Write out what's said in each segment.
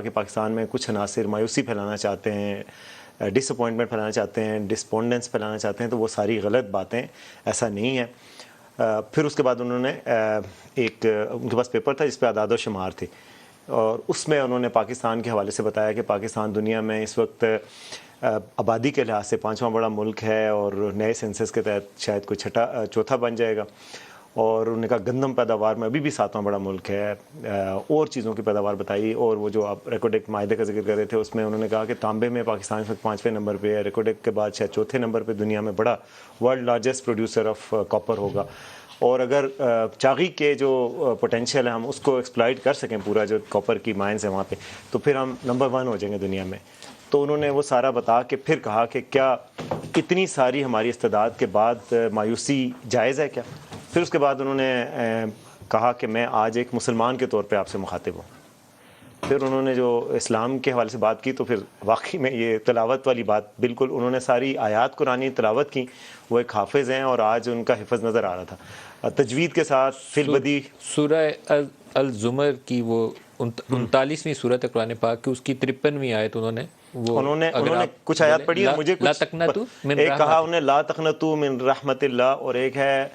کہ پاکستان میں کچھ عناصر مایوسی پھیلانا چاہتے ہیں، ڈس اپوائنٹمنٹ پھیلانا چاہتے ہیں، ڈسپونڈنس پھیلانا چاہتے ہیں، تو وہ ساری غلط باتیں، ایسا نہیں ہے۔ پھر اس کے بعد انہوں نے ایک ان کے پاس پیپر تھا جس پہ اعداد و شمار تھے، اور اس میں انہوں نے پاکستان کے حوالے سے بتایا کہ پاکستان دنیا میں اس وقت آبادی کے لحاظ سے 5واں بڑا ملک ہے، اور نئے سینسس کے تحت شاید کوئی چوتھا بن جائے گا، اور انہوں نے کہا گندم پیداوار میں ابھی بھی 7واں بڑا ملک ہے، اور چیزوں کی پیداوار بتائی، اور وہ جو آپ ریکارڈ ایکٹ معاہدے کا ذکر کر رہے تھے اس میں انہوں نے کہا کہ تانبے میں پاکستان اس وقت 5ویں نمبر پہ ہے، ریکارڈ ایکٹ کے بعد شاید چوتھے نمبر پہ دنیا میں بڑا world largest producer of copper ہوگا، اور اگر چاغی کے جو پوٹینشیل ہے ہم اس کو ایکسپلائٹ کر سکیں، پورا جو کاپر کی مائنز ہیں وہاں پہ، تو پھر ہم نمبر 1 ہو جائیں گے دنیا میں۔ تو انہوں نے وہ سارا بتا کے پھر کہا کہ کیا اتنی ساری ہماری استعداد کے بعد مایوسی جائز ہے کیا؟ پھر اس کے بعد انہوں نے کہا کہ میں آج ایک مسلمان کے طور پہ آپ سے مخاطب ہوں۔ پھر انہوں نے جو اسلام کے حوالے سے بات کی، تو پھر واقعی میں یہ تلاوت والی بات، بالکل انہوں نے ساری آیات قرآنی تلاوت کی، وہ ایک حافظ ہیں اور آج ان کا حفظ نظر آ رہا تھا، تجوید کے ساتھ فی البدی۔ سورہ الزمر کی وہ 39ویں صورت ہے قرآن پاک کی، اس کی 53ویں آیت انہوں نے کچھ آیات پڑھی ہیں، مجھے لا تقنطوا من ایک کہا رحمت، انہیں لا تقنطوا من رحمت اللہ، اور ایک ہے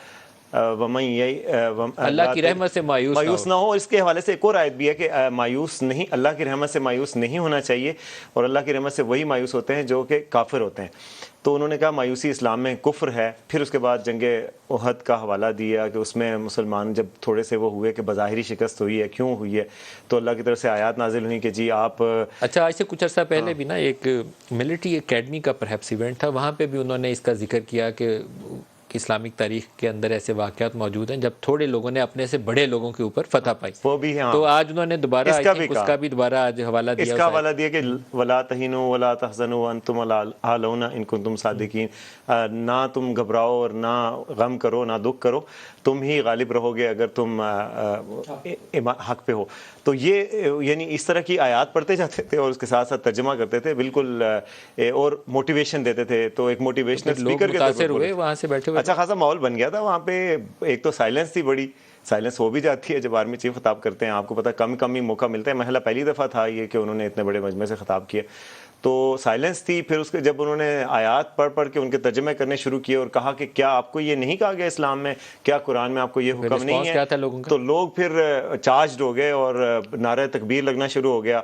اللہ کی رحمت سے مایوس نہ ہو۔ اس کے حوالے سے ایک اور آیت بھی ہے کہ مایوس نہیں، اللہ کی رحمت سے مایوس نہیں ہونا چاہیے، اور اللہ کی رحمت سے وہی مایوس ہوتے ہیں جو کہ کافر ہوتے ہیں۔ تو انہوں نے کہا مایوسی اسلام میں کفر ہے۔ پھر اس کے بعد جنگ احد کا حوالہ دیا کہ اس میں مسلمان جب تھوڑے سے وہ ہوئے کہ بظاہری شکست ہوئی ہے، کیوں ہوئی ہے، تو اللہ کی طرف سے آیات نازل ہوئی کہ جی آپ اچھا، آج سے کچھ عرصہ پہلے بھی نا ایک ملٹری اکیڈمی کا پرہیپس ایونٹ تھا، وہاں پہ بھی انہوں نے اس کا ذکر کیا کہ اسلامک تاریخ کے اندر ایسے واقعات موجود ہیں جب تھوڑے لوگوں نے اپنے سے بڑے لوگوں کے اوپر فتح پائی، وہ بھی ہیں۔ تو آج انہوں نے دوبارہ اس کا بھی دوبارہ آج حوالہ دیا، اس کا حوالہ دیا کہ ولا تہینوا ولا تحزنوا وانتم الاعلون ان کنتم صادقین، نہ تم گھبراؤ اور نہ غم کرو، نہ دکھ کرو، تم ہی غالب رہو گے اگر تم حق پہ ہو۔ تو یہ یعنی اس طرح کی آیات پڑھتے جاتے تھے اور اس کے ساتھ ساتھ ترجمہ کرتے تھے بالکل، اور موٹیویشن دیتے تھے، تو ایک موٹیویشنل اسپیکر کے طور متاثر ہوئے وہاں سے بیٹھے ہوئے، اچھا خاصا ماحول بن گیا تھا وہاں پہ۔ ایک تو سائلنس تھی، بڑی سائلنس ہو بھی جاتی ہے جب آرمی چیف خطاب کرتے ہیں، آپ کو پتہ کم ہی موقع ملتا ہے، محلہ پہلی دفعہ تھا یہ کہ انہوں نے اتنے بڑے مجمع سے خطاب کیا، تو سائلنس تھی۔ پھر اس کے جب انہوں نے آیات پڑھ کے ان کے ترجمے کرنے شروع کیے اور کہا کہ کیا آپ کو یہ نہیں کہا گیا اسلام میں، کیا قرآن میں آپ کو یہ حکم نہیں ہے، تو لوگ پھر چارجڈ ہو گئے اور نعرہ تکبیر لگنا شروع ہو گیا۔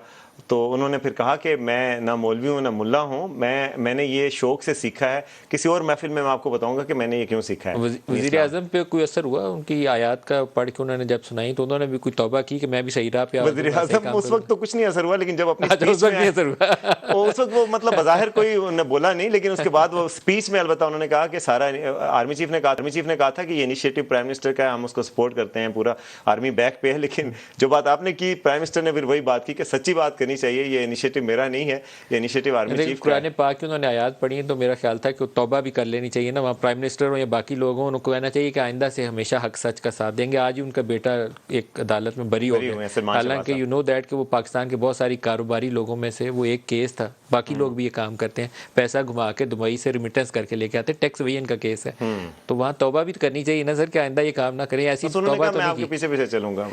تو انہوں نے پھر کہا کہ میں نہ مولوی ہوں نہ ملا ہوں، میں نے یہ شوق سے سیکھا ہے، کسی اور محفل میں آپ کو بتاؤں گا کہ میں نے یہ کیوں سیکھا ہے۔ وزیر اعظم پہ کوئی اثر ہوا ان کی آیات کا پڑھ کے؟ انہوں نے جب سنائی تو انہوں نے بھی کوئی توبہ کی کہ میں بھی صحیح راہ پہ آ جاؤں؟ وزیر اعظم اس وقت تو کچھ نہیں اثر ہوا، لیکن جب اپنی اس وقت نہیں اثر ہوا، اس وقت وہ مطلب بظاہر کوئی انہوں نے بولا نہیں، لیکن اس کے بعد وہ اسپیچ میں البتہ انہوں نے کہا کہ سارا آرمی چیف نے کہا تھا کہ یہ انیشیٹو پرائم منسٹر کا ہے، ہم اس کو سپورٹ کرتے ہیں، پورا آرمی بیک پہ ہے، لیکن جو بات آپ نے کی پرائم منسٹر نے پھر وہی بات کی کہ سچی بات کرنی چاہیے، یہ انیشیٹو میرا نہیں ہے، یہ انیشیٹو آرمی چیف کا ہے۔ قرآن پاک کی انہوں نے آیات پڑھی ہیں تو میرا خیال تھا کہ توبہ بھی کر لینی چاہیے نا، وہاں پرائم منسٹر ہو یا باقی لوگ ہوں، ان کو کہنا چاہیے کہ آئندہ سے ہمیشہ حق سچ کا ساتھ دیں گے۔ آج ہی ان کا بیٹا ایک عدالت میں بری ہو گیا، حالانکہ یو نو دیٹ کہ وہ پاکستان کے بہت ساری کاروباری لوگوں میں سے وہ ایک کیس تھا، باقی لوگ بھی یہ کام کرتے ہیں، پیسہ گھما کے دبئی سے ریمیٹنس کر کے لے کے آتے، ٹیکس وہی ان کا کیس ہے، تو وہاں توبہ بھی کرنی چاہیے نظر کہ آئندہ یہ کام نہ کریں، ایسی توبہ تو نہیں کی۔ میں آپ کے پیچھے چلوں گا۔